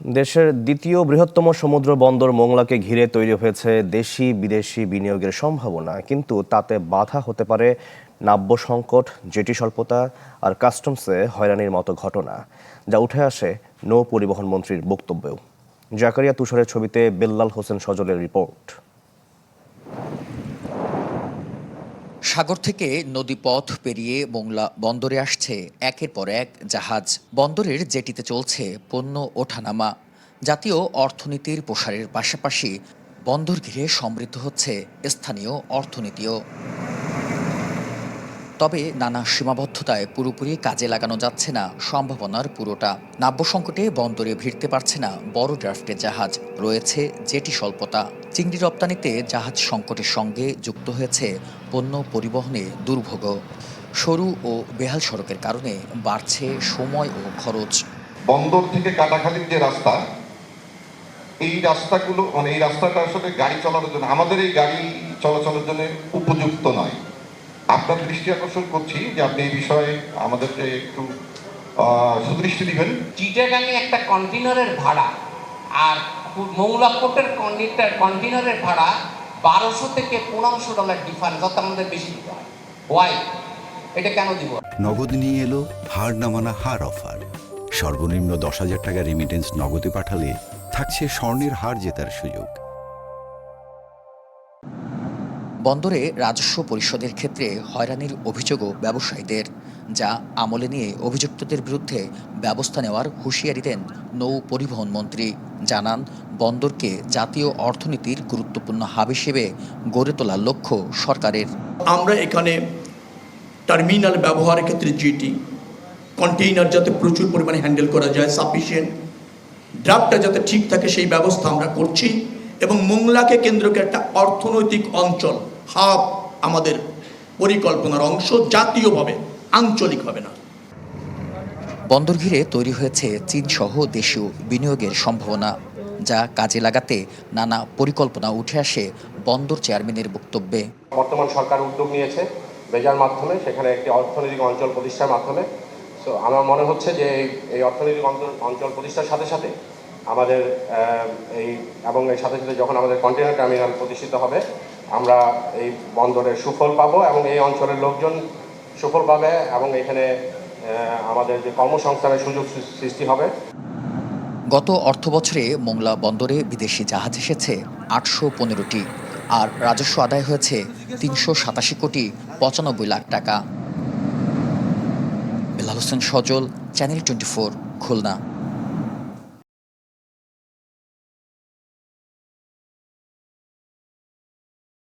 দেশের দ্বিতীয় বৃহত্তম সমুদ্র বন্দর মোংলাকে ঘিরে তৈরি হয়েছে দেশি বিদেশি বিনিয়োগের সম্ভাবনা, কিন্তু তাতে বাধা হতে পারে নাব্য সংকট, জেটি স্বল্পতা আর কাস্টমসে হয়রানির মতো ঘটনা, যা উঠে আসে নৌ পরিবহন মন্ত্রীর বক্তব্যেও। জাকারিয়া তুষারের ছবিতে বেল্লাল হোসেন সজলের রিপোর্ট। সাগর থেকে নদীপথ পেরিয়ে মোংলা বন্দরে আসছে একের পর এক জাহাজ। বন্দরের জেটিতে চলছে পণ্য ওঠানামা। জাতীয় অর্থনীতির প্রসারের পাশাপাশি বন্দর ঘিরে সমৃদ্ধ হচ্ছে স্থানীয় অর্থনীতিও। তবে নানা সীমাবদ্ধতায় পুরোপুরি কাজে লাগানো যাচ্ছে না সম্ভাবনার পুরোটা। নাব্য সংকটে বন্দরে ভিড়তে পারছে না বড় ড্রাফটের জাহাজ, রয়েছে জেটি স্বল্পতা। চিংড়ি রপ্তানিতে জাহাজ সংকটের সঙ্গে যুক্ত হয়েছে পণ্য পরিবহনে দুর্ভোগ। সরু ও বেহাল সড়কের কারণে বাড়ছে সময় ও খরচ। বন্দর থেকে কাটাখালীর যে রাস্তা, এই রাস্তাগুলো এই রাস্তাটা আসলে গাড়ি চলানোর জন্য, আমাদের এই গাড়ি চলাচলের জন্য উপযুক্ত নয়। আপনার দৃষ্টি আকর্ষণ করছি যে আপনি এই বিষয়ে আমাদেরকে একটু সুদৃষ্টি দিবেন। চিটাগাংয়ে একটা কন্টেনারের ভাড়া আর মোংলা পোর্টের কন্টেনারের ভাড়া 1200 থেকে $1500 ডিফারেন্স, অর্থাৎ আমাদের বেশি দিতে হয়। ওয়াই? এটা কেন দিব? নগদ নিয়ে এলো হার না মানা হার অফার। সর্বনিম্ন 10,000 টাকা রেমিটেন্স নগদে পাঠালে থাকছে স্বর্ণের হার জেতার সুযোগ। বন্দরে রাজস্ব পরিশোধের ক্ষেত্রে হয়রানির অভিযোগও ব্যবসায়ীদের, যা আমলে নিয়ে অভিযুক্তদের বিরুদ্ধে ব্যবস্থা নেওয়ার হুঁশিয়ারি দেন নৌ পরিবহন মন্ত্রী। জানান, বন্দরকে জাতীয় অর্থনীতির গুরুত্বপূর্ণ হাব হিসেবে গড়ে তোলার লক্ষ্য সরকারের। আমরা এখানে টার্মিনাল ব্যবহারের ক্ষেত্রে জেটি, কন্টেইনার যাতে প্রচুর পরিমাণে হ্যান্ডেল করা যায়, সাফিসিয়েন্ট ড্রাফটটা যাতে ঠিক থাকে সেই ব্যবস্থা আমরা করছি। এবং মোংলাকে কেন্দ্র করে একটা অর্থনৈতিক অঞ্চল, হাব আমাদের পরিকল্পনার অংশ, জাতীয়ভাবে, আঞ্চলিকভাবে না। বন্দর ঘিরে তৈরি হয়েছে চীনসহ দেশীয় বিনিয়োগের সম্ভাবনা, যা কাজে লাগাতে নানা পরিকল্পনা উঠে আসে বন্দর চেয়ারম্যানের বক্তব্যে। বর্তমান সরকার উদ্যোগ নিয়েছে বেজার মাধ্যমে, সেখানে একটি অর্থনৈতিক অঞ্চল প্রতিষ্ঠার মাধ্যমে। সো আমার মনে হচ্ছে যে এই অর্থনৈতিক অঞ্চল প্রতিষ্ঠার সাথে সাথে আমাদের এর সাথে সাথে যখন আমাদের কন্টেইনার টার্মিনাল প্রতিষ্ঠিত হবে, আমরা এই বন্দরের সুফল পাবো এবং এই অঞ্চলের লোকজন সুফল পাবে এবং এখানে আমাদের যে কর্মসংস্থানের সুযোগ সৃষ্টি হবে। গত অর্থবছরে মোংলা বন্দরে বিদেশি জাহাজ এসেছে 815টি, আর রাজস্ব আদায় হয়েছে 387 কোটি 95 লাখ টাকা। বেল্লাল হোসেন সজল, চ্যানেল 24, খুলনা।